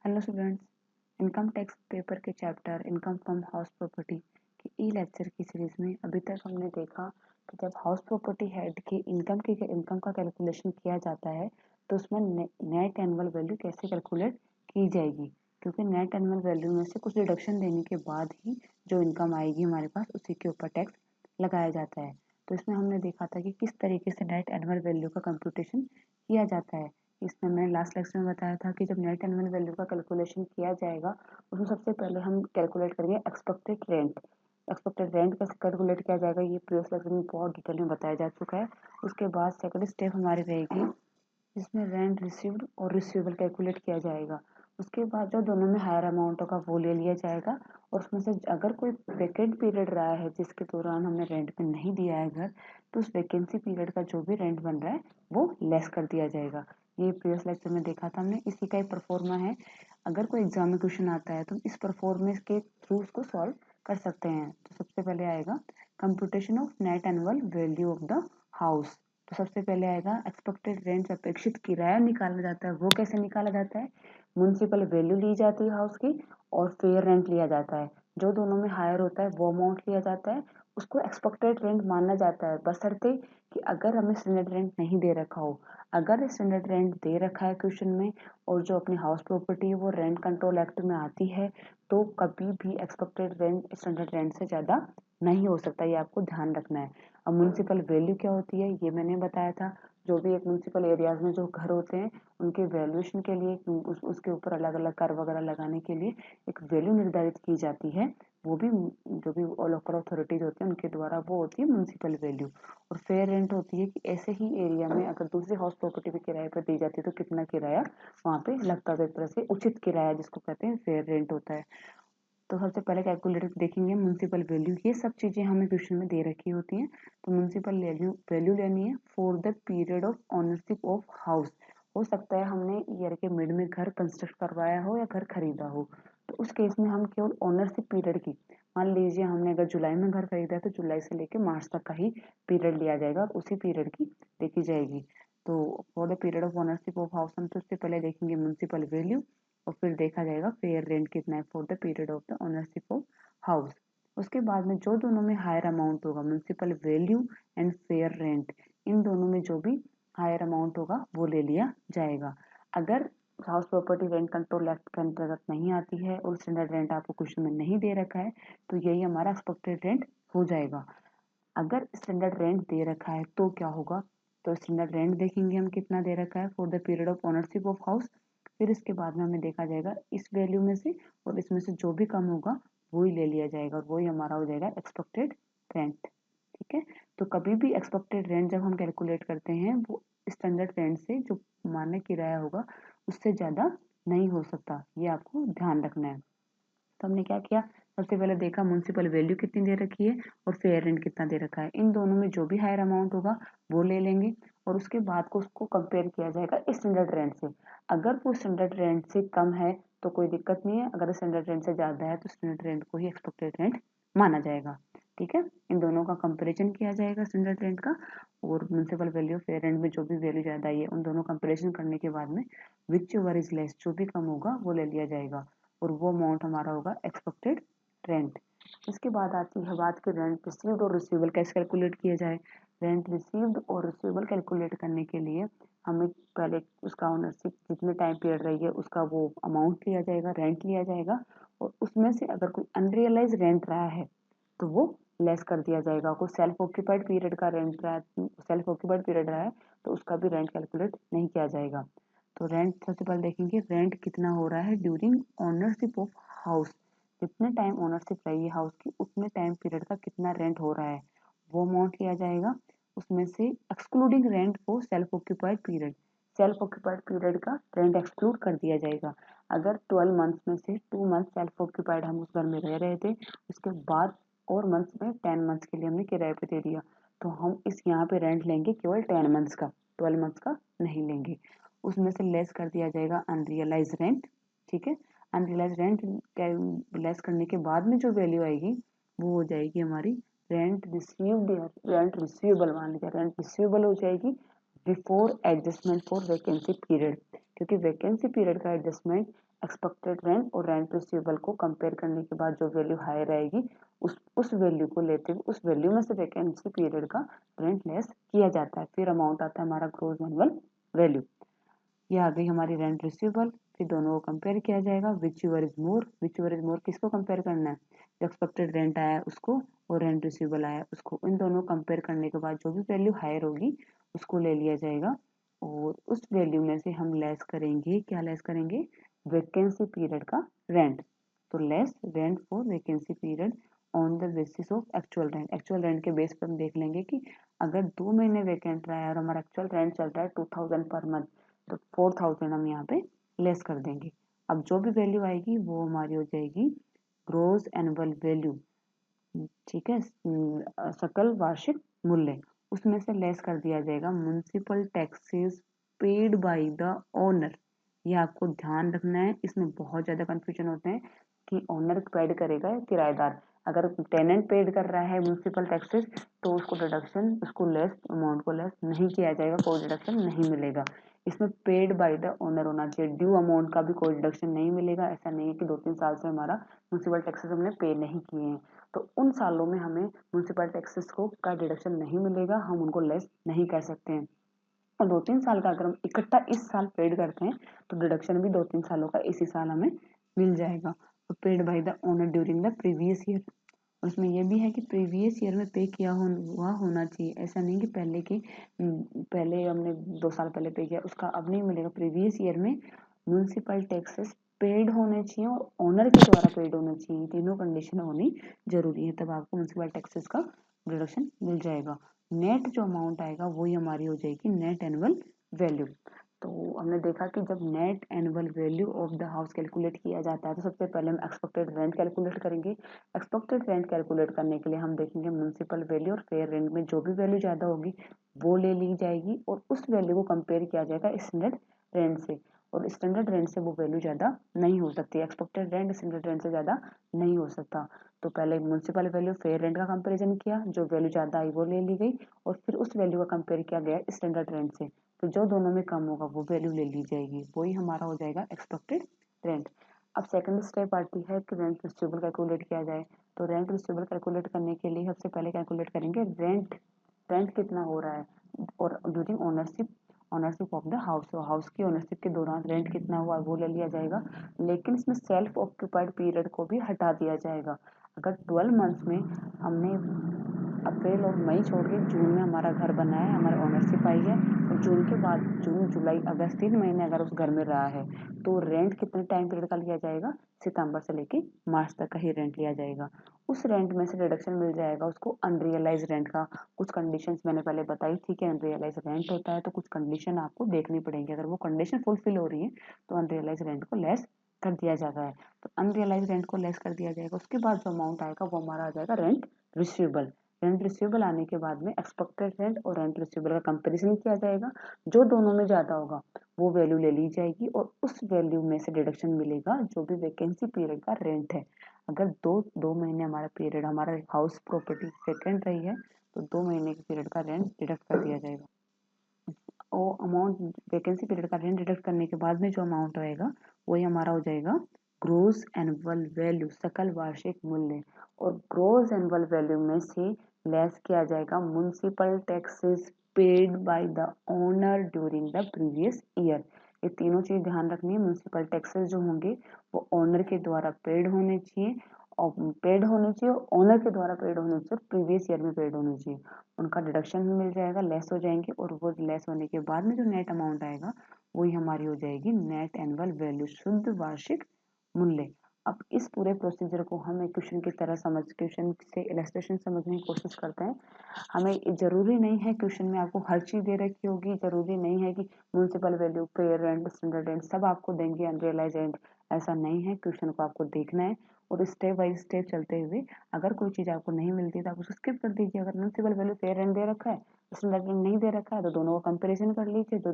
Hello students, income tax paper के chapter income from house property की e lecture की series में अभी तक हमने देखा कि जब हाउस प्रॉपर्टी हेड की इनकम का कैलकुलेशन किया जाता है तो उसमें नेट एनुअल वैल्यू कैसे कैलकुलेट की जाएगी, क्योंकि नेट एनुअल वैल्यू में से कुछ डिडक्शन देने के बाद ही जो इनकम आएगी हमारे पास उसी के ऊपर टैक्स लगाया जाता है। तो इसमें हमने देखा था कि किस तरीके से नेट एनुअल वैल्यू का कंप्यूटेशन किया जाता है। इसमें मैंने लास्ट लेक्चर में बताया था कि जब नेट एनुअल वैल्यू का कैलकुलेशन किया जाएगा उसमें सबसे पहले हम कैलकुलेट करेंगे एक्सपेक्टेड रेंट। एक्सपेक्टेड रेंट कैसे कैलकुलेट किया जाएगा ये प्रीवियस लेक्चर में बहुत डिटेल में बताया जा चुका है। उसके बाद सेकंड स्टेप हमारी रहेगी जिसमें रेंट रिसीव्ड और रिसीवेबल कैलकुलेट किया जाएगा। उसके बाद जो दोनों में हायर अमाउंट होगा वो ले लिया जाएगा और उसमें से अगर कोई वैकेंट पीरियड रहा है जिसके दौरान हमने रेंट पे नहीं दिया है घर, तो उस वैकेंसी पीरियड का जो भी रेंट बन रहा है वो लेस कर दिया जाएगा। ये प्रीवियस लेक्चर में देखा था हमने, इसी का एक परफॉर्मा है। अगर कोई एग्जाम में क्वेश्चन आता है तो इस परफॉर्मेंस के थ्रू उसको सॉल्व कर सकते हैं। तो सबसे पहले आएगा computation of net annual value of the house. तो सबसे पहले आएगा एक्सपेक्टेड रेंट, अपेक्षित किराया निकाला जाता है। वो कैसे निकाला जाता है? म्युनिसिपल वैल्यू ली जाती है हाउस की और फेयर रेंट लिया जाता है। जो दोनों में हायर होता है वो अमाउंट लिया जाता है, उसको एक्सपेक्टेड रेंट माना जाता है, बशर्ते कि अगर हमें स्टैंडर्ड रेंट नहीं दे रखा हो। अगर स्टैंडर्ड रेंट दे रखा है क्वेश्चन में और जो अपनी हाउस प्रॉपर्टी है वो रेंट कंट्रोल एक्ट में आती है तो कभी भी एक्सपेक्टेड रेंट स्टैंडर्ड रेंट से ज़्यादा नहीं हो सकता। ये आपको ध्यान रखना है। अब म्युनिसिपल वैल्यू क्या होती है ये मैंने बताया था। जो भी एक म्युनिसिपल एरियाज में जो घर होते हैं उनके वैल्यूएशन के लिए उसके ऊपर अलग अलग कर वगैरह लगाने के लिए एक वैल्यू निर्धारित की जाती है। वो भी जो भी लोकल अथॉरिटीज होते हैं उनके द्वारा वो होती है म्युनिसिपल वैल्यू। और फेयर रेंट होती है कि ऐसे ही एरिया में अगर दूसरी हाउस प्रॉपर्टी भी किराए पर दी जाती है तो कितना किराया वहाँ पे लगता है। एक तरह से उचित किराया जिसको कहते हैं फेयर रेंट होता है। तो सबसे पहले कैलकुलेटर देखेंगे म्युनिसिपल वैल्यू। ये सब चीज़ें हमें क्वेश्चन में दे रखी होती हैं। तो म्युनिसिपल वैल्यू लेनी है for the period of ownership of house. हो सकता है हमने ईयर के मिड में घर कंस्ट्रक्ट करवाया हो या घर खरीदा हो, तो उस केस में हम केवल ओनरशिप पीरियड की, मान लीजिए हमने अगर जुलाई में घर खरीदा है तो जुलाई से लेकर मार्च तक का ही पीरियड लिया जाएगा और उसी पीरियड की देखी जाएगी। तो for the period of ownership of house हम तो उससे पहले देखेंगे म्युनिसिपल वैल्यू और फिर देखा जाएगा फेयर रेंट कितना है for the period of the ownership of house. उसके बाद में जो दोनों में हायर अमाउंट होगा municipal value and fair rent, इन दोनों में जो भी हायर अमाउंट होगा वो ले लिया जाएगा। अगर house property rent control act के अंतर्गत नहीं आती है और स्टैंडर्ड रेंट आपको क्वेश्चन में नहीं दे रखा है तो यही हमारा एक्सपेक्टेड रेंट हो जाएगा। अगर स्टैंडर्ड रेंट दे रखा है तो क्या होगा? तो स्टैंडर्ड रेंट देखेंगे हम कितना दे रखा है for the period of ownership of house. फिर इसके बाद में हमें देखा जाएगा इस वैल्यू में से और इसमें से जो भी कम होगा वो ही ले लिया जाएगा और वही हमारा हो जाएगा एक्सपेक्टेड रेंट। ठीक है। तो कभी भी एक्सपेक्टेड रेंट जब हम कैलकुलेट करते हैं वो स्टैंडर्ड रेंट से जो मान्य किराया होगा उससे ज़्यादा नहीं हो सकता, ये आपको ध्यान रखना है। तो हमने क्या किया, सबसे पहले देखा म्युनिसिपल वैल्यू कितनी दे रखी है और फेयर रेंट कितना दे रखा है। इन दोनों में जो भी हायर अमाउंट होगा वो ले लेंगे और उसके बाद को उसको कंपेयर किया जाएगा स्टैंडर्ड रेंट से। अगर वो स्टैंडर्ड रेंट से कम है तो कोई दिक्कत नहीं है, अगर स्टैंडर्ड रेंट से ज़्यादा है तो स्टैंडर्ड रेंट को ही एक्सपेक्टेड रेंट माना जाएगा। ठीक है। इन दोनों का कंपेरिजन किया जाएगा स्टैंडर्ड रेंट का और म्युनिसिपल वैल्यू फेयर रेंट में जो भी वैल्यू ज़्यादा आई है उन दोनों कंपेरिजन करने के बाद में विच ओवर इज लेस, जो भी कम होगा वो ले लिया जाएगा और वो अमाउंट हमारा होगा एक्सपेक्टेड रेंट। इसके बाद आती है बात कि रेंट रिसीव्ड और रिसीवेबल कैसे कैलकुलेट किया जाए। रेंट रिसीव्ड और रिसीवेबल कैलकुलेट करने के लिए हमें पहले उसका ओनरशिप जितने टाइम पीरियड रही है उसका वो अमाउंट लिया जाएगा, रेंट लिया जाएगा और उसमें से अगर कोई अनरियलाइज रेंट रहा है तो वो लेस कर दिया जाएगा। कोई सेल्फ ऑक्यूपाइड पीरियड का रेंट रहा है, सेल्फ ऑक्यूपाइड पीरियड रहा है तो उसका भी रेंट कैलकुलेट नहीं किया जाएगा। तो रेंट सबसे पहले देखेंगे रेंट कितना हो रहा है ड्यूरिंग ओनरशिप ऑफ हाउस। जितने टाइम ओनरशिप रही है हाउस की उतने टाइम पीरियड का कितना रेंट हो रहा है वो अमाउंट लिया जाएगा। उसमें से excluding rent for self occupied period, self occupied period का रेंट एक्सक्लूड कर दिया जाएगा। अगर 12 मंथ्स में से 2 मंथ सेल्फ ऑक्यूपाइड हम उस घर में रह रहे थे, उसके बाद और मंथ्स में 10 मंथ्स के लिए हमने किराए पे दे दिया, तो हम इस यहाँ पे रेंट लेंगे केवल 10 मंथ्स का, 12 मंथ्स का नहीं लेंगे। उसमें से लेस कर दिया जाएगा अनरियलाइज रेंट। ठीक है। अनरियलाइज रेंट लेस करने के बाद में जो वैल्यू आएगी वो हो जाएगी हमारी रेंट रिसीव्ड या रेंट रिसीवेबल, मान लीजिए रेंट रिसीवेबल हो जाएगी before adjustment for vacancy period. क्योंकि वैकेंसी पीरियड का एडजस्टमेंट एक्सपेक्टेड रेंट और रेंट रिसीवेबल को कंपेयर करने के बाद जो वैल्यू हाई रहेगी उस वैल्यू को लेते हुए उस वैल्यू में से वैकेंसी पीरियड का रेंट लेस किया जाता है। फिर अमाउंट आता है हमारा ग्रॉस एनुअल वैल्यू। ये आ गई हमारी रेंट रिसीवेबल। फिर दोनों को कंपेयर किया जाएगा, whichever is more. Whichever is more किसको कंपेयर करना है, जो एक्सपेक्टेड रेंट आया है उसको और रेंट रिसीवेबल आया है उसको। इन दोनों कंपेयर करने के बाद जो भी वैल्यू हायर होगी उसको ले लिया जाएगा और उस वैल्यू में से हम लेस करेंगे, क्या लेस करेंगे, वैकेंसी पीरियड का रेंट। तो less rent for vacancy period on the basis of actual rent. Actual rent के बेस पर हम देख लेंगे कि अगर 2 महीने वैकेंट रहा है और हमारा एक्चुअल रेंट चल रहा है 2000 पर मंथ, तो 4000 हम यहाँ पे लेस कर देंगे। अब जो भी वैल्यू आएगी वो हमारी हो जाएगी ग्रोस एनुअल वैल्यू, ठीक है, सकल वार्षिक मूल्य। उसमें से लेस कर दिया जाएगा municipal taxes paid by the owner. ये आपको ध्यान रखना है, इसमें बहुत ज़्यादा कंफ्यूजन होते हैं कि ओनर पेड करेगा या किराएदार। अगर टेनेंट पेड कर रहा है म्युनिसिपल टैक्सेस तो उसको डिडक्शन, उसको लेस अमाउंट को लेस नहीं किया जाएगा, कोई डिडक्शन नहीं मिलेगा। इसमें पेड बाय द ओनर होना चाहिए, ड्यू अमाउंट का भी कोई डिडक्शन नहीं मिलेगा। ऐसा नहीं है कि 2-3 साल से हमारा म्युनिसिपल टैक्सेस हमने पे नहीं किए हैं तो उन सालों में हमें म्युनिसिपल टैक्सेस को का डिडक्शन नहीं मिलेगा, हम उनको लेस नहीं कर सकते हैं। और 2-3 साल का अगर हम इकट्ठा इस साल पेड करते हैं तो डिडक्शन भी 2-3 सालों का इसी साल हमें मिल जाएगा। तो paid by the owner during the previous year. और उसमें यह भी है कि प्रीवियस ईयर में पे किया हुआ होना चाहिए। ऐसा नहीं कि पहले हमने 2 साल पहले पे किया उसका अब नहीं मिलेगा। प्रीवियस ईयर में म्युनिसिपल टैक्सेस पेड होने चाहिए और ओनर के द्वारा पेड होने चाहिए। तीनों कंडीशन होनी जरूरी है, तब आपको म्युनिसिपल टैक्सेस का डिडक्शन मिल जाएगा। नेट जो अमाउंट आएगा वही हमारी हो जाएगी नेट एनुअल वैल्यू। तो हमने देखा कि जब net annual value of the house calculate किया जाता है तो सबसे पहले हम एक्सपेक्टेड रेंट कैलकुलेट करेंगे। एक्सपेक्टेड रेंट कैलकुलेट करने के लिए हम देखेंगे म्युनिसिपल वैल्यू और फेयर रेंट में जो भी वैल्यू ज़्यादा होगी वो ले ली जाएगी और उस वैल्यू को कंपेयर किया जाएगा स्टैंडर्ड रेंट से। और स्टैंडर्ड रेंट से वो वैल्यू ज़्यादा नहीं हो सकती, एक्सपेक्टेड रेंट स्टैंडर्ड रेंट से ज़्यादा नहीं हो सकता। तो पहले म्युनिसिपल वैल्यू फेयर रेंट का कंपेरिजन किया, जो वैल्यू ज़्यादा आई वो ले ली गई और फिर उस वैल्यू का कंपेयर किया गया स्टैंडर्ड रेंट से। तो जो दोनों में कम होगा वो वैल्यू ले ली जाएगी, वही हमारा हो जाएगा एक्सपेक्टेड रेंट। अब सेकंड स्टेप आती है कि रेंट रिसीवेबल कैलकुलेट किया जाए। तो रेंट रिसीवेबल कैलकुलेट करने के लिए सबसे पहले कैलकुलेट करेंगे रेंट, रेंट कितना हो रहा है और during ownership of the house. तो हाउस की ओनरशिप के दौरान रेंट कितना हुआ वो ले लिया जाएगा, लेकिन इसमें सेल्फ ऑक्यूपाइड पीरियड को भी हटा दिया जाएगा। अगर 12 मंथ्स में हमने अप्रैल और मई छोड़ के जून में हमारा घर बना है, हमारा ओनरशिप आई है और जून के बाद जून जुलाई अगस्त 3 महीने अगर उस घर में रहा है तो रेंट कितने टाइम पीरियड का लिया जाएगा, सितंबर से लेके मार्च तक का ही रेंट लिया जाएगा। उस रेंट में से डिडक्शन मिल जाएगा उसको अनरियलाइज रेंट का। कुछ कंडीशंस मैंने पहले बताई थी कि अनरियलाइज रेंट होता है तो कुछ कंडीशन आपको देखनी पड़ेंगी, अगर वो कंडीशन फुलफिल हो रही है तो अनरियलाइज रेंट को लेस कर दिया जाता है। तो अनरियलाइज रेंट को लेस कर दिया जाएगा, उसके बाद जो अमाउंट आएगा वो हमारा आ जाएगा रेंट रिसीवेबल। रेंट रिसीवेबल आने के बाद में एक्सपेक्टेड रेंट और रेंट रिसीवेबल का कंपैरिजन किया जाएगा, जो दोनों में ज़्यादा होगा वो वैल्यू ले ली जाएगी और उस वैल्यू में से डिडक्शन मिलेगा जो भी वैकेंसी पीरियड का रेंट है। अगर दो महीने हमारा पीरियड, हमारा हाउस प्रॉपर्टी वैकेंट रही है तो 2 महीने के पीरियड का रेंट डिडक्ट कर दिया जाएगा। वो अमाउंट वैकेंसी पीरियड का रेंट डिडक्ट करने के बाद में जो अमाउंट रहेगा वही हमारा हो जाएगा ग्रोस एनुअल वैल्यू, सकल वार्षिक मूल्य। और ग्रोस एनुअल वैल्यू में से लेस किया जाएगा municipal taxes paid by the owner during the previous year. ये तीनों चीज ध्यान रखनी है, म्युनिसिपल टैक्सेस जो होंगे वो ओनर के द्वारा पेड होने चाहिए और ओनर के द्वारा पेड होने चाहिए, प्रीवियस ईयर में पेड होने चाहिए। उनका डिडक्शन भी मिल जाएगा, लेस हो जाएंगे और वो लेस होने के बाद में जो नेट अमाउंट आएगा वही हमारी हो जाएगी नेट एनुअल वैल्यू, शुद्ध वार्षिक मूल्य। अब इस पूरे प्रोसीजर को हम एक क्वेश्चन की तरह क्वेश्चन से इलस्ट्रेशन समझने की कोशिश करते हैं। हमें जरूरी नहीं है क्वेश्चन में आपको हर चीज दे रखी होगी, जरूरी नहीं है कि municipal value, pair rent, standard rent सब आपको देंगे, अनरियलाइज रेंट ऐसा नहीं है, क्वेश्चन को आपको देखना है और स्टेप बाय स्टेप चलते हुए अगर कोई चीज़ आपको नहीं मिलती तो आप उसको स्किप कर दीजिए। अगर म्युनिसिपल वैल्यू फेयर रेंट दे रखा है, स्टैंडर्ड रेंट नहीं दे रखा है, तो दोनों का कंपैरिजन कर लीजिए, जो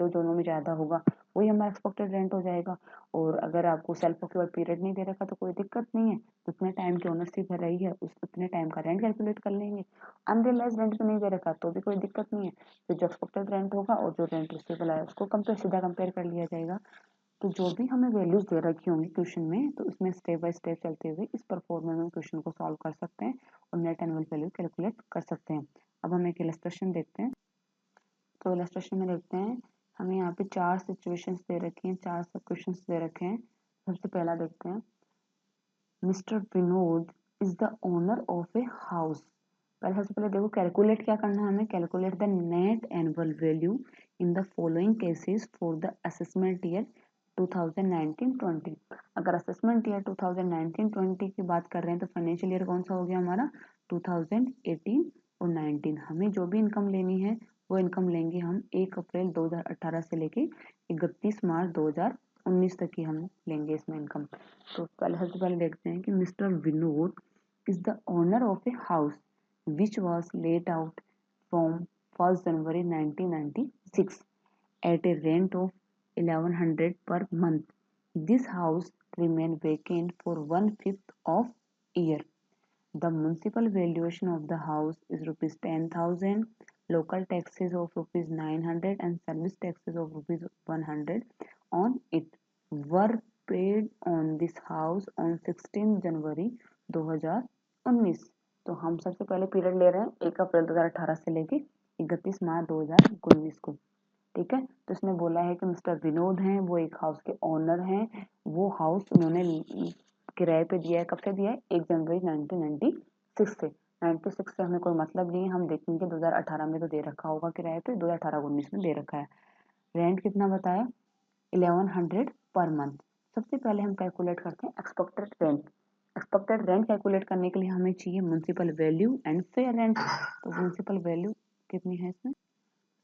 दोनों में ज़्यादा होगा वही हमारा एक्सपेक्टेड रेंट हो जाएगा। और अगर आपको सेल्फ ऑक्यूपाइड पीरियड नहीं दे रखा तो कोई दिक्कत नहीं है, जितने टाइम की ओनरशिप रही है उतने टाइम का रेंट कैलकुलेट कर लेंगे। अनरियलाइज रेंट भी नहीं दे रखा तो भी कोई दिक्कत नहीं है, तो जो एक्सपेक्टेड रेंट होगा और जो रेंट रिसीवेबल है उसको सीधा कंपेयर कर लिया जाएगा। तो जो भी हमें वैल्यूज दे रखी होंगी क्वेश्चन में, तो इसमें स्टेप बाय स्टेप चलते हुए इस परफॉर्मेंस में क्वेश्चन को सॉल्व कर सकते हैं और नेट एनुअल वैल्यू कैलकुलेट कर सकते हैं। अब हम एक इलस्ट्रेशन देखते हैं। तो इलस्ट्रेशन में देखते हैं, हमें यहाँ पे 4 सिचुएशंस दे रखी हैं, 4 सब क्वेश्चंस दे रखे हैं। सबसे पहला देखते हैं, mister Vinod is the owner of a house. सबसे पहले देखो कैलकुलेट क्या करना है हमें, calculate the net annual value in the following cases for the assessment year 2019-20। अगर असेसमेंट ईयर 2019-20 की बात कर रहे हैं तो फाइनेंशियल ईयर कौन सा हो गया हमारा 2018 और 19। हमें जो भी इनकम लेनी है वो इनकम लेंगे हम 1 अप्रैल 2018 से लेके 31 मार्च 2019 तक की हम लेंगे इसमें इनकम। तो पहले सबसे पहले देखते हैं कि mister Vinod is the owner of a house which was laid out from 1st January 1996 at a rent of 1100 per month. This house remained vacant for 1/5 of year. The municipal valuation of the house is rupees 10,000, local taxes of rupees 900 and service taxes of rupees 100 on it were paid on this house on 16 January 2019। तो हम सबसे पहले period ले रहे हैं 1 अप्रैल 2018 से लेके 31 मार्च 2019 को। ठीक है, तो इसने बोला है कि मिस्टर विनोद हैं, वो एक हाउस के ओनर हैं। वो हाउस उन्होंने किराए पे दिया है, कब से दिया है 1 जनवरी 1996 से। 96 से हमें कोई मतलब नहीं है, हम देखेंगे 2018 में तो दे रखा होगा किराए पे, 2018-19 में दे रखा है। रेंट कितना बताया 1100 पर मंथ। सबसे पहले हम कैलकुलेट करते हैं expected rent. Expected rent calculate करने के लिए हमें चाहिए municipal value and fair rent. तो म्युनिसिपल वैल्यू कितनी है इसमें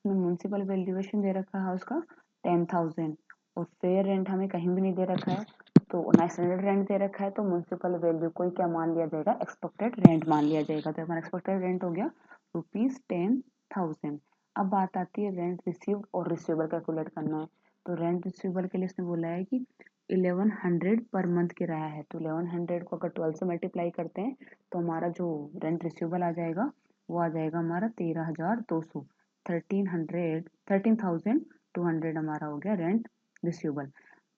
म्युनिसिपल वैल्यूएशन दे रखा है उसका 10,000 और फेयर रेंट हमें कहीं भी नहीं दे रखा है, तो ना स्टैंडर्ड रेंट दे रखा है, तो म्युनिसिपल वैल्यू को क्या मान लिया जाएगा एक्सपेक्टेड रेंट मान लिया जाएगा। तो हमारा एक्सपेक्टेड रेंट हो गया ₹10,000। अब बात आती है रेंट रिसीव्ड और रिसीवेबल कैलकुलेट करना है। तो रेंट रिसीवेबल के लिए उसने बोला है कि 1100 पर मंथ किराया है, तो 1100 को अगर 12 से मल्टीप्लाई करते हैं तो हमारा जो रेंट रिसीवेबल आ जाएगा वो आ जाएगा हमारा 13,200। 13,200 हमारा हो गया रेंट रिसीवेबल।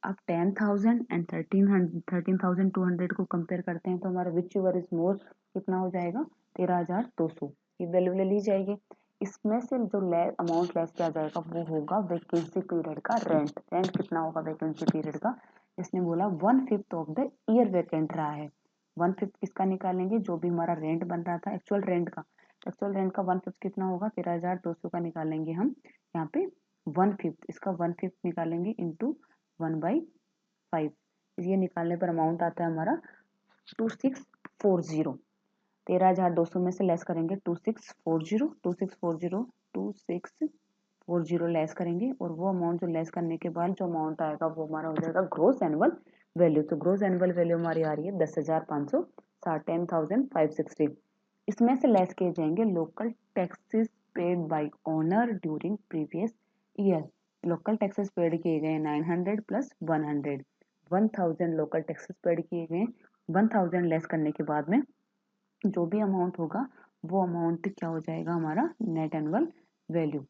अब 10,000 एंड 13,200 को कंपेयर करते हैं तो हमारा विच एवर इज मोर कितना हो जाएगा 13,200। ये वैल्यू ले ली जाएगी। इसमें से जो अमाउंट लेस किया जाएगा वो होगा वैकेंसी पीरियड का रेंट। रेंट कितना होगा वैकेंसी पीरियड का, इसने बोला 1/5 ऑफ द ईयर वैकेंट रहा है। 1/5 किसका निकालेंगे, जो भी हमारा रेंट बन रहा था एक्चुअल रेंट का। एक्चुअल रेंट का 1/5 कितना होगा 13,200 का निकालेंगे हम यहाँ पे 1/5, इसका 1/5 निकालेंगे इंटू 1/5। ये निकालने पर अमाउंट आता है हमारा 2640। 13,200 में से लेस करेंगे 2640 लेस करेंगे और वो अमाउंट जो लेस करने के बाद जो अमाउंट आएगा वो हमारा हो जाएगा ग्रोस एनुअल वैल्यू। तो ग्रोस एनुअल वैल्यू हमारी आ रही है 10,560 10,560। इसमें से लेस किए जाएंगे local taxes paid by owner during previous year. Local taxes paid किए गए 900 प्लस 100, 1000 लोकल टैक्सेस पेड किए गए। 1000 लेस करने के बाद में जो भी अमाउंट होगा वो अमाउंट क्या हो जाएगा हमारा नेट एनुअल वैल्यू।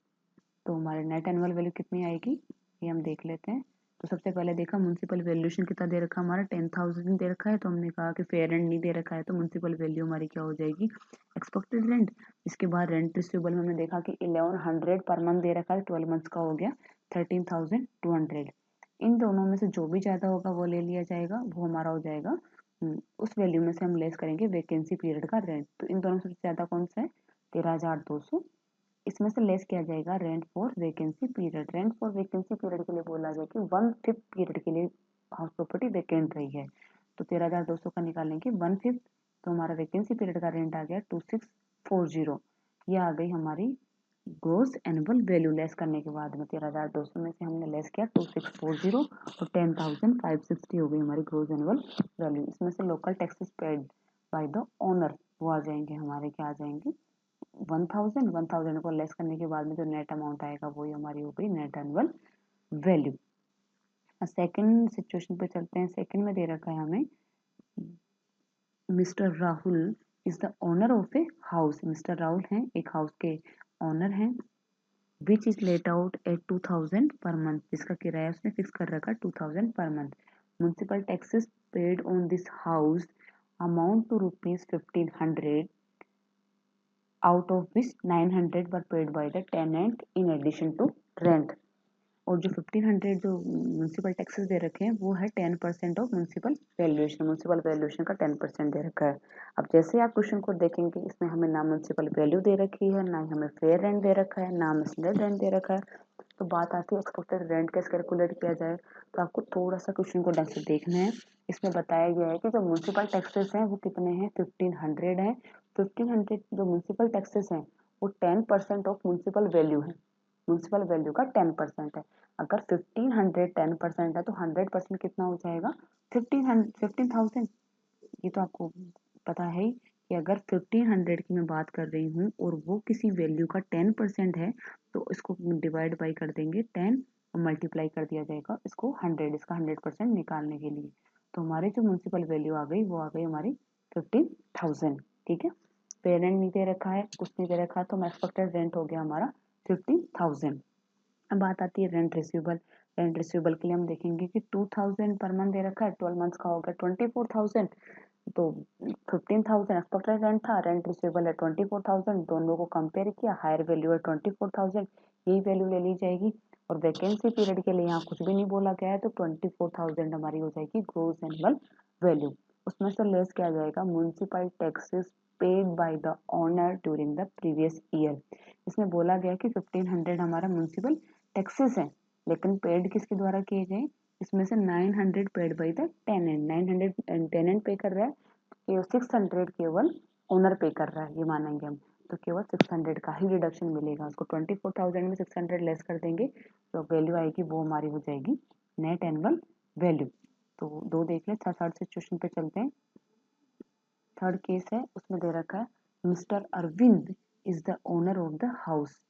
तो हमारे नेट एनुअल वैल्यू कितनी आएगी ये हम देख लेते हैं। तो सबसे पहले देखा म्युनिसिपल वैल्यूएशन कितना दे रखा है हमारा 10,000 दे रखा है, तो हमने कहा कि फेयर रेंट नहीं दे रखा है तो म्युनिसिपल वैल्यू हमारी क्या हो जाएगी एक्सपेक्टेड रेंट। इसके बाद रेंट रिसीवेबल में हमने देखा कि 1100 पर मंथ दे रखा है, 12 मंथ्स का हो गया 13,200। इन दोनों में से जो भी ज़्यादा होगा वो ले लिया जाएगा, वो हमारा हो जाएगा उस वैल्यू में से हम लेस करेंगे वैकेंसी पीरियड का रेंट। तो इन दोनों से ज़्यादा कौन सा है 13,200। इसमें से लेस किया जाएगा rent for vacancy period. Rent for vacancy period के लिए बोला जाए कि 1/5 पीरियड के लिए हाउस प्रॉपर्टी वैकेंट रही है, तो 13,200 का निकालेंगे 1/5, तो हमारा वैकेंसी पीरियड का रेंट आ गया 2640। ये आ गई हमारी ग्रोस एनुअल वैल्यू लेस करने के बाद में 13,200 में से हमने लेस किया 2640 और 10,560 हो गई हमारी ग्रोस एनुअल वैल्यू। इसमें से local taxes paid by the owner वो आ जाएंगे हमारे, क्या आ जाएंगे 1000 को लेस करने के बाद में जो नेट अमाउंट आएगा वही हमारी हो गई net annual value. Second situation पे चलते हैं। सेकंड में दे रखा है हमें mister Rahul is the owner of a house. Mister Rahul हैं एक हाउस के ओनर हैं विच is let out eight 2000 per month, जिसका किराया उसने फिक्स कर रखा 2000 per month. Municipal taxes paid on this house amount to rupees 1500 out of which 900 were paid by the tenant in addition to rent. और जो 1500 जो municipal taxes दे रखे हैं वो है 10% of municipal valuation. Municipal valuation का 10% दे रखा है। अब जैसे आप क्वेश्चन को देखेंगे इसमें हमें ना म्यूनसिपल वैल्यू दे रखी है, ना ही हमें फेयर रेंट दे रखा है, ना हमें स्लैब रेंट दे रखा है। तो बात आती है एक्सपेक्टेड रेंट कैसे कैलकुलेट किया जाए। तो आपको थोड़ा सा क्वेश्चन को ढंग से देखना है। इसमें बताया गया है कि जो म्यूनसिपल टैक्सेस हैं वो कितने हैं 1500 हैं। 1500 जो म्यूनसिपल टैक्सेस हैं वो 10% ऑफ म्यूनसिपल वैल्यू है। म्यूनसिपल वैल्यू का 10% है। अगर 1500 10% है तो 100% कितना हो जाएगा 15,000। ये तो आपको पता है ही कि अगर 1500 की मैं बात कर रही हूँ और वो किसी वैल्यू का 10% है तो इसको डिवाइड बाई कर देंगे 10 और मल्टीप्लाई कर दिया जाएगा इसको 100, इसका 100% निकालने के लिए। तो हमारी जो म्यूनसिपल वैल्यू आ गई वो आ गई हमारी 15,000। ठीक है, पेरेंट नहीं दे रखा है, कुछ नहीं दे रखा, तो एक्सपेक्टेड रेंट हो गया हमारा 15,000। अब बात आती है रेंट रिसीवेबल। रेंट रिसीवेबल के लिए हम देखेंगे कि 2000 पर मंथ दे रखा है, 12 मंथ्स का हो गया 24,000। तो 15,000 एक्सपेक्टेड रेंट था, रेंट रिसीवेबल है 24,000, दोनों को कंपेयर किया, हायर वैल्यू है 24,000, यही वैल्यू ले ली जाएगी। और वैकेंसी पीरियड के लिए यहाँ कुछ भी नहीं बोला गया है तो 24,000 हमारी हो जाएगी ग्रोस एनुअल वैल्यू। उसमें से लेस किया जाएगा municipal taxes paid by the owner during the previous year. इसमें बोला गया कि 1500 हमारा म्युनिसिपल टैक्सेस है, लेकिन पेड किसके द्वारा किए गए, इसमें से 900 paid by the tenant. 900 tenant pay कर रहा है, केवल 600 केवल ओनर पे कर रहा है, ये मानेंगे हम। तो केवल 600 का ही रिडक्शन मिलेगा उसको। 24,000 में 600 लेस कर देंगे तो वैल्यू आएगी वो हमारी हो जाएगी नेट एनुअल वैल्यू। तो दो देख लें। थर्ड सिचुएशन पे चलते हैं। थर्ड केस है, उसमें दे रखा है mister Arvind is the owner of the house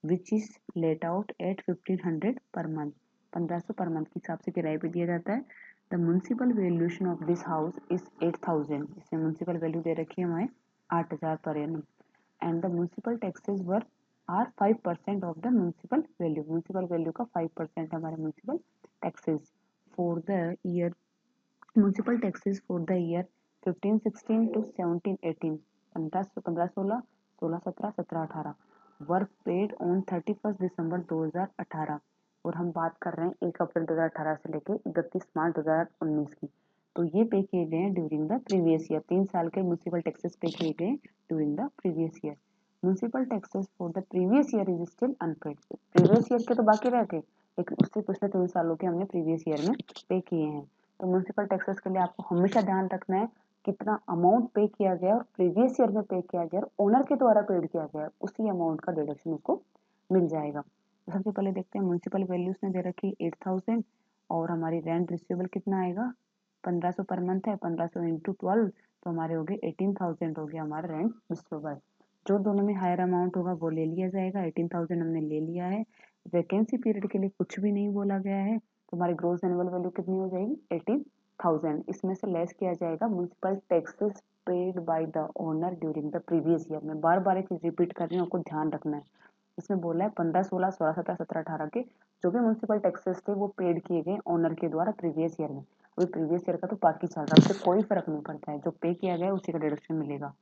which is let out at 1500 per month. 1500 per month के हिसाब से किराए पे दिया जाता है। The municipal valuation of this house is 8000। इसमें म्युनिसिपल वैल्यू दे रखी है हमें 8000 per annum. And the municipal taxes were are 5% of the municipal value. Municipal value का 5% हमारे municipal taxes for the year. Municipal taxes for the year 1516 to 1718, 1516, 1617, 1718 were paid on 31 December 2018। और हम बात कर रहे हैं 1 अप्रैल 2018 से लेके 31 मार्च 2019 की। तो ये पे किए गए हैं ड्यूरिंग द प्रीवियस ईयर। 3 साल के म्युनिसिपल टैक्सेस पे किए गए during the previous year. Municipal taxes for the previous year is still unpaid. Previous year के तो बाकी रह गए, लेकिन उससे पिछले 3 सालों के हमने प्रीवियस ईयर में पे किए हैं। तो म्यूनसिपल टैक्सेस के लिए आपको हमेशा ध्यान रखना है कितना अमाउंट पे किया गया और प्रीवियस ईयर में पे किया गया और ओनर के द्वारा पेड किया गया, उसी अमाउंट का डिडक्शन उसको मिल जाएगा। तो सबसे पहले देखते हैं म्यूनसिपल वैल्यूज ने दे रखी 8000 और हमारी रेंट रिसीवेबल कितना आएगा 1500 पर मंथ है, 1500 इंटू 12 तो हमारे हो गए 18,000 हो गया हमारा रेंट रिसीवेबल। जो दोनों में हायर अमाउंट होगा वो ले लिया जाएगा। 18,000 हमने ले लिया है। वैकेंसी पीरियड के लिए कुछ भी नहीं बोला गया है तो हमारी ग्रोस एनुअल वैल्यू कितनी हो जाएगी 18,000। इसमें से लेस किया जाएगा municipal taxes paid by the owner during the previous year. में बार बार एक चीज रिपीट कर रही हूँ, आपको ध्यान रखना है। इसमें बोला है 15 16 16 17 17 18 के जो भी म्युनिसिपल टैक्सेस थे वो पेड किए गए ओनर के द्वारा प्रीवियस ईयर में। अभी प्रीवियस ईयर का तो बाकी चल रहा है, उससे कोई फर्क नहीं पड़ता है, जो पे किया गया है उसी का डिडक्शन मिलेगा।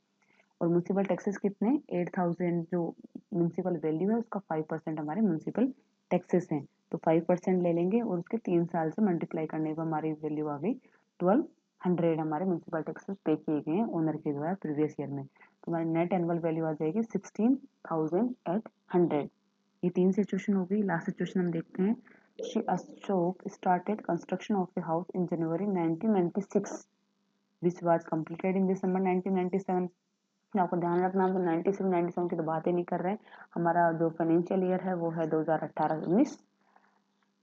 और म्यूनसिपल टैक्सेस कितने 8000 जो म्यूनसिपल वैल्यू है उसका 5% हमारे म्यूनसिपल टैक्सेस हैं। तो 5% ले लेंगे और उसके 3 साल से मल्टीप्लाई करने पर हमारी वैल्यू आ गई 1200 हमारे म्यूनसिपल टैक्सेस पे किए गए हैं ओनर के द्वारा प्रीवियस ईयर में। तो हमारी नेट एनुअल वैल्यू आ जाएगी 16,800। ये 3 सिचुएशन हो गई। लास्ट सिचुएशन हम देखते हैं। Shri Ashok started construction of a house in January 1996 which was completed in December 1997। आपको ध्यान रखना हम तो 97 97 की तो बात ही नहीं कर रहे हैं। हमारा जो फाइनेंशियल ईयर है वो है 2018-19।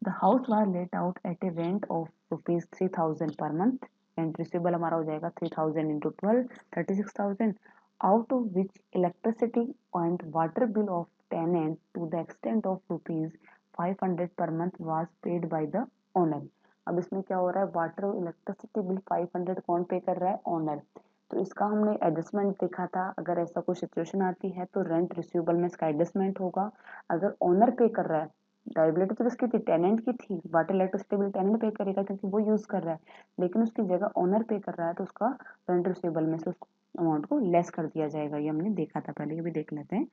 The house was let out at a rent of ₹3000 per month. Rent receivable हमारा हो जाएगा 3000 into 12 36,000, out of which electricity and water bill of tenant to the extent of ₹500 per month was paid by the owner. अब इसमें क्या हो रहा है, water और इलेक्ट्रिसिटी बिल 500 कौन पे कर रहा है, ओनर। तो इसका हमने एडजस्टमेंट देखा था, अगर ऐसा कोई सिचुएशन आती है तो रेंट रिसीवेबल में इसका एडजस्टमेंट होगा। अगर ओनर पे कर रहा है, लायबिलिटी तो किसकी थी, टेनेंट की थी, वाटर इलेक्ट्रिसिटी बिल टेनेंट पे करेगा क्योंकि वो यूज कर रहा है, लेकिन उसकी जगह ओनर पे कर रहा है तो उसका रेंट रिसीवेबल में से उस अमाउंट को लेस कर दिया जाएगा। ये हमने देखा था पहले, ये भी देख लेते हैं।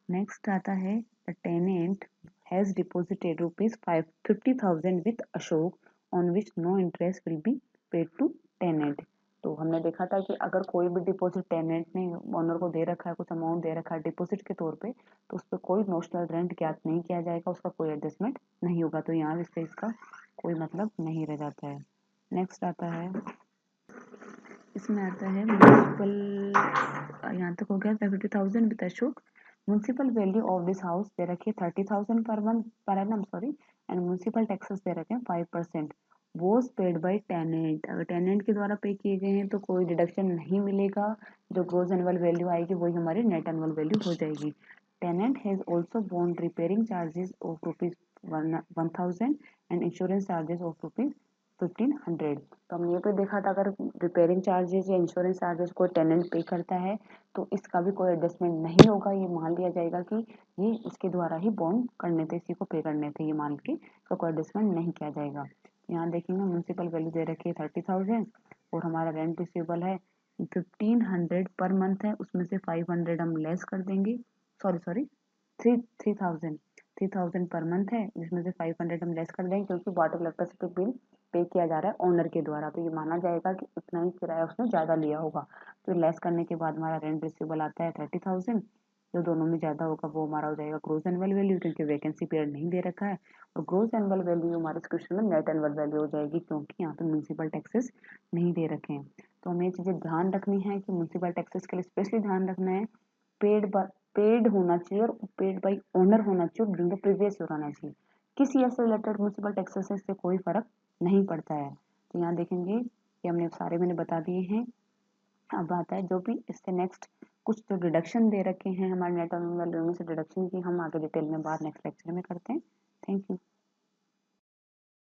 नेक्स्ट आता है the tenant has deposited ₹50,000 with Ashok on which no interest will be paid to tenant. तो हमने देखा था कि अगर कोई भी डिपॉजिट टेनेंट ने ओनर को दे रखा है, कुछ अमाउंट दे रखा है डिपॉजिट के तौर पे, तो उस पर कोई नोशनल रेंट ज्ञात नहीं किया जाएगा, उसका कोई एडजस्टमेंट नहीं होगा। तो यहाँ से इसका कोई मतलब नहीं रह जाता है। नेक्स्ट आता है, इसमें आता है म्यूनसिपल, यहाँ तक हो गया 50,000 with Ashok. Municipal value of this house दे रखी है 30,000 per month per annum sorry, and municipal taxes दे रखे हैं 5%। वॉज पेड बाय टेनेंट, अगर टेनेंट के द्वारा पे किए गए हैं तो कोई डिडक्शन नहीं मिलेगा, जो ग्रोस एनुअल वैल्यू आएगी वही हमारी नेट एनुअल वैल्यू हो जाएगी। Tenant has also borne repairing charges of ₹1,000 and insurance charges of ₹1,500। तो हमने ये भी देखा था, अगर रिपेयरिंग चार्जेस या इंश्योरेंस चार्जेस कोई टेनेंट पे करता है तो इसका भी कोई एडजस्टमेंट नहीं होगा, ये मान लिया जाएगा कि ये इसके द्वारा ही बॉन्ड करने थे, इसी को पे करने थे, ये मान के इसका कोई एडजस्टमेंट नहीं किया जाएगा। यहाँ देखेंगे म्यूनसिपल वैल्यू दे रखी है 30,000 और हमारा रेंट रिसीवेबल है 1,500 पर मंथ है, उसमें से 500 हम लेस कर देंगे, सॉरी थ्री 3,000 पर मंथ है, जिसमें से 500 हम लेस कर देंगे क्योंकि वाटर इलेक्ट्रिसिटी बिल पे किया जा रहा है ओनर के द्वारा, तो ये माना जाएगा कि उतना ही किराया उसने ज़्यादा लिया होगा। तो लेस करने के बाद हमारा रेंट रिसीवेबल आता है 30,000, जो दोनों में ज़्यादा होगा वो हमारा हो जाएगा ग्रोस एनुअल वैल्यू, क्योंकि वैकेंसी पीरियड नहीं दे रखा है। और ग्रोस एनुअल वैल्यू हमारे क्वेश्चन में नेट एनुअल वैल्यू हो जाएगी, क्योंकि यहाँ पे म्यूनसिपल टैक्सेस नहीं दे रखे हैं। तो हमें ये चीज़ें ध्यान रखनी है कि म्यूनसिपल टैक्सेस के लिए स्पेशली ध्यान रखना है, पेड पेड होना चाहिए और पेड बाई ओनर होना चाहिए और ड्यूरिंग द प्रीवियस ईयर होना चाहिए। किसी ऐसे रिलेटेड म्यूनसिपल टैक्सेस से कोई फर्क नहीं पड़ता है। तो यहाँ देखेंगे कि हमने सारे मैंने बता दिए हैं। अब आता है जो भी इससे नेक्स्ट कुछ जो डिडक्शन दे रखे हैं हमारे नेट वैल्यू में से डिडक्शन की हम आगे डिटेल में बात नेक्स्ट लेक्चर में करते हैं। Thank you.